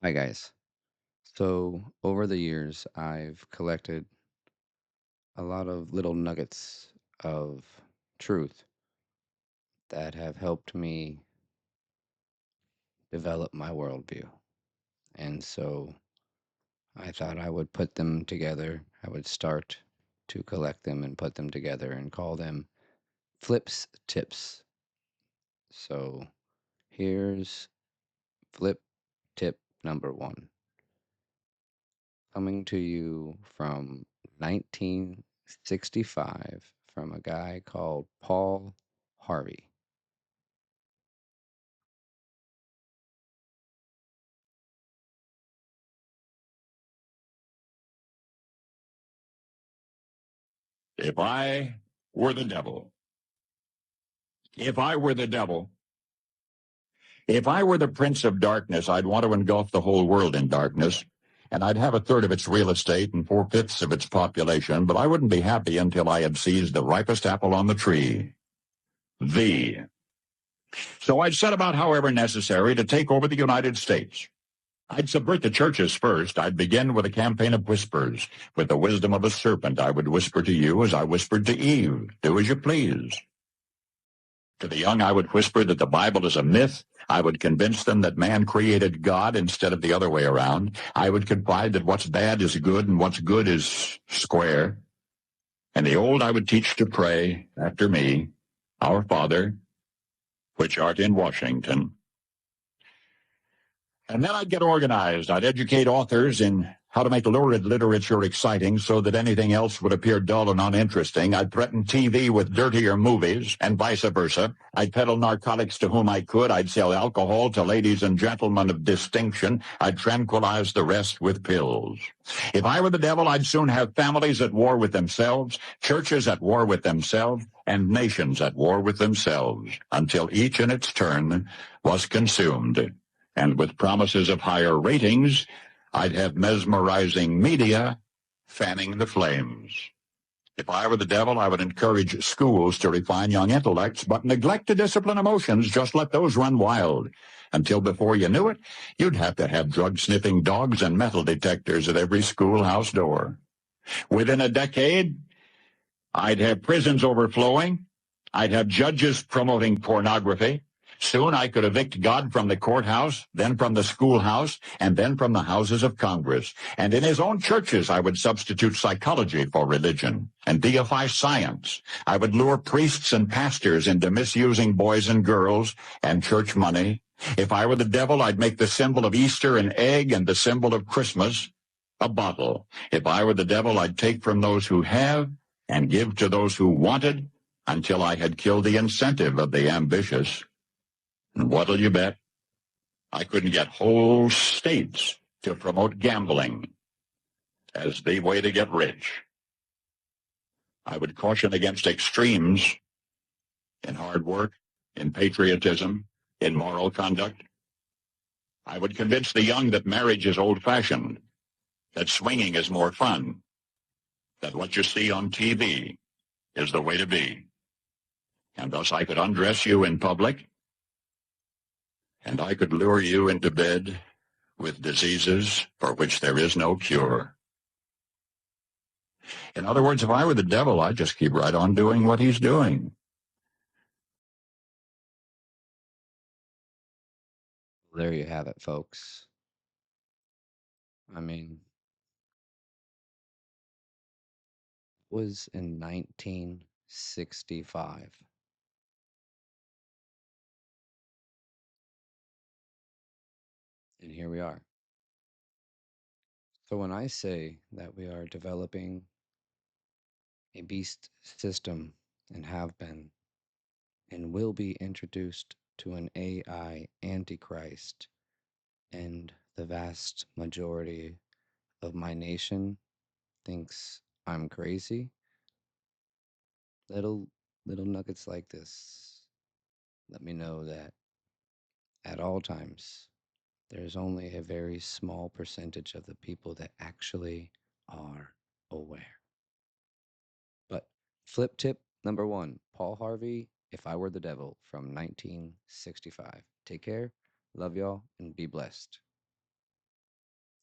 Hi, guys. So, over the years, I've collected a lot of little nuggets of truth that have helped me develop my worldview. And so, I thought I would put them together. I would start to collect them and put them together and call them Flips Tips. So, here's Flip Tip number one, coming to you from 1965 from a guy called Paul Harvey. If I were the devil, if I were the devil, if I were the prince of darkness, I'd want to engulf the whole world in darkness, and I'd have a third of its real estate and four-fifths of its population, but I wouldn't be happy until I had seized the ripest apple on the tree. The. So I'd set about, however necessary, to take over the United States. I'd subvert the churches first. I'd begin with a campaign of whispers. With the wisdom of a serpent, I would whisper to you as I whispered to Eve, do as you please. To the young, I would whisper that the Bible is a myth. I would convince them that man created God instead of the other way around. I would confide that what's bad is good and what's good is square. And the old I would teach to pray after me, Our Father, which art in Washington. And then I'd get organized. I'd educate authors in how to make lurid literature exciting so that anything else would appear dull and uninteresting. I'd threaten TV with dirtier movies and vice versa. I'd peddle narcotics to whom I could. I'd sell alcohol to ladies and gentlemen of distinction. I'd tranquilize the rest with pills. If I were the devil, I'd soon have families at war with themselves, churches at war with themselves, and nations at war with themselves, until each in its turn was consumed. And with promises of higher ratings, I'd have mesmerizing media fanning the flames. If I were the devil, I would encourage schools to refine young intellects, but neglect to discipline emotions. Just let those run wild. Until before you knew it, you'd have to have drug-sniffing dogs and metal detectors at every schoolhouse door. Within a decade, I'd have prisons overflowing. I'd have judges promoting pornography. Soon I could evict God from the courthouse, then from the schoolhouse, and then from the houses of Congress. And in his own churches, I would substitute psychology for religion and deify science. I would lure priests and pastors into misusing boys and girls and church money. If I were the devil, I'd make the symbol of Easter an egg and the symbol of Christmas a bottle. If I were the devil, I'd take from those who have and give to those who wanted until I had killed the incentive of the ambitious. And what'll you bet? I couldn't get whole states to promote gambling as the way to get rich. I would caution against extremes in hard work, in patriotism, in moral conduct. I would convince the young that marriage is old-fashioned, that swinging is more fun, that what you see on TV is the way to be. And thus I could undress you in public, and I could lure you into bed with diseases for which there is no cure. In other words, if I were the devil, I'd just keep right on doing what he's doing. There you have it, folks. I mean, it was in 1965. And here we are. So when I say that we are developing a beast system and have been and will be introduced to an AI antichrist, and the vast majority of my nation thinks I'm crazy, little little nuggets like this let me know that at all times there's only a very small percentage of the people that actually are aware. But flip tip number one, Paul Harvey, If I Were the Devil from 1965. Take care, love y'all, and be blessed.